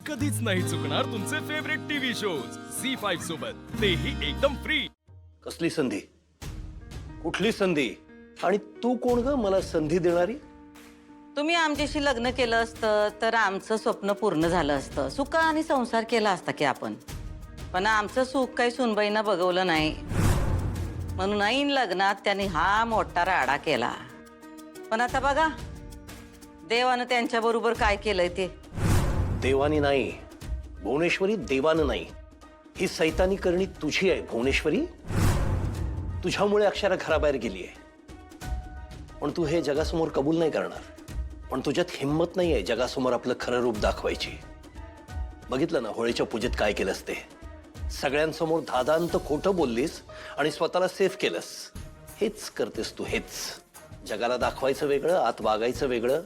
कधीच नाही चुकणार तुमचे फेवरेट टीव्ही शोज झी5 सोबत, तेही एकदम फ्री। कसली संधी? कुठली संधी? आणि तू कोण ग मला संधी देणारी? तुम्ही आमच्याशी लग्न केलं असतं तर आमचं स्वप्न पूर्ण झालं असतं, सुख आणि संसार केला असता की आपण। पण आमचं सुख काही सुनबाईंना बघवलं नाही, म्हणून ऐन लग्नात त्यांनी हा मोठा राडा केला। पण आता बघा देवानं त्यांच्या बरोबर काय केलंय ते। देवानी नाही भुवनेश्वरी, देवानं नाही। ही सैतानी करणी तुझी आहे भुवनेश्वरी। तुझ्यामुळे अक्षरा घराबाहेर गेली आहे, पण तू हे जगासमोर कबूल नाही करणार। पण तुझ्यात हिम्मत नाही आहे जगासमोर आपलं खरं रूप दाखवायची। बघितलं ना होळीच्या पूजेत काय केलंस ते? सगळ्यांसमोर धादांत खोटं बोललीस आणि स्वतःला सेफ केलंस। हेच करतेस तू, हेच। जगाला दाखवायचं वेगळं, आत वागायचं वेगळं।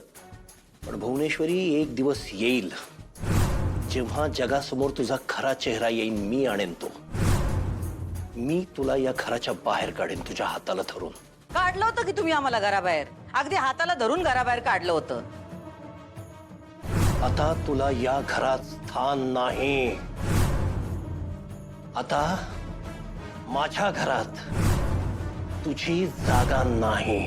पण भुवनेश्वरी, एक दिवस येईल जेव्हा जगासमोर तुझा खरा चेहरा येईल। मी आणेन तो। मी तुला या घराच्या बाहेर काढेन, तुझ्या हाताला धरून। काढलं होतं की तुम्ही आम्हाला घराबाहेर, अगदी हाताला धरून घराबाहेर काढलं होतं। आता तुला या घरात स्थान नाही। आता माझ्या घरात तुझी जागा नाही।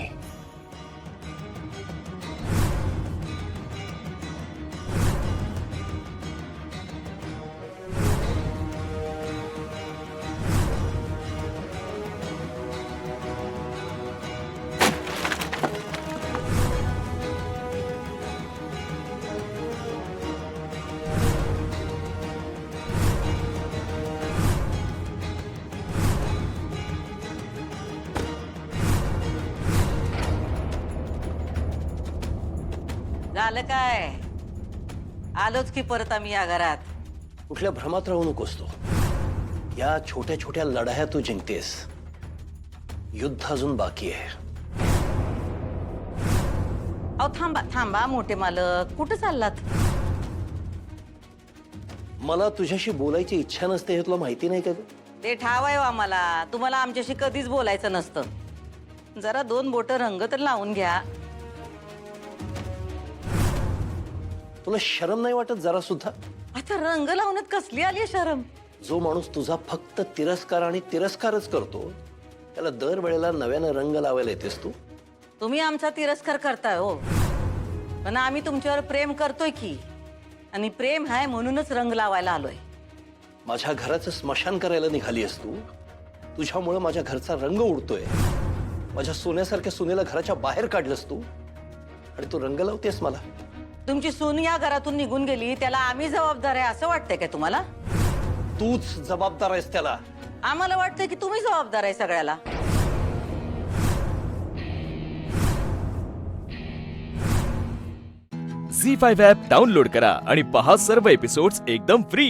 झालं काय? आलोच की परत आम्ही या घरात। कुठल्या भ्रमात राहू नकोस तू। या छोट्या छोट्या लढाया तू जिंकतेस, युद्ध अजून बाकी आहे। अहो थांबा थांबा मोठे मालक, कुठं चाललात? मला तुझ्याशी बोलायची इच्छा नसते हे तुला माहिती नाही का ग? ते ठाव आहे आम्हाला, तुम्हाला आमच्याशी कधीच बोलायचं नसतं। जरा दोन बोटं रंग तर लावून घ्या। तुला शरम नाही वाटत जरा सुद्धा? आता रंग लावण्यात कसली आली शरम? जो माणूस तुझा फक्त तिरस्कार आणि तिरस्कारच करतो, त्याला दर वेळेला नव्यानं रंग लावायला येतेस तू? तुम्ही आमचा तिरस्कार करताय हो, पण आम्ही तुमच्यावर प्रेम करतोय की, आणि प्रेम आहे म्हणूनच रंग लावायला आलोय। माझ्या घराचं स्मशान करायला निघाली आहेस तू? तुझ्यामुळे माझ्या घरचा रंग उडतोय। माझ्या सोन्यासारख्या सुनेला घराच्या बाहेर काढलंस तू, आणि तू रंग लावतेस मला। तुमची सून या घरातून निघून गेली, त्याला आम्ही जबाबदार आहे असं वाटतंय काय तुम्हाला? तूच जबाबदार आहेस त्याला। आम्हाला वाटतंय की तुम्ही जबाबदार आहे सगळ्याला। झी5 ॲप डाउनलोड करा आणि पहा सर्व एपिसोड्स एकदम फ्री।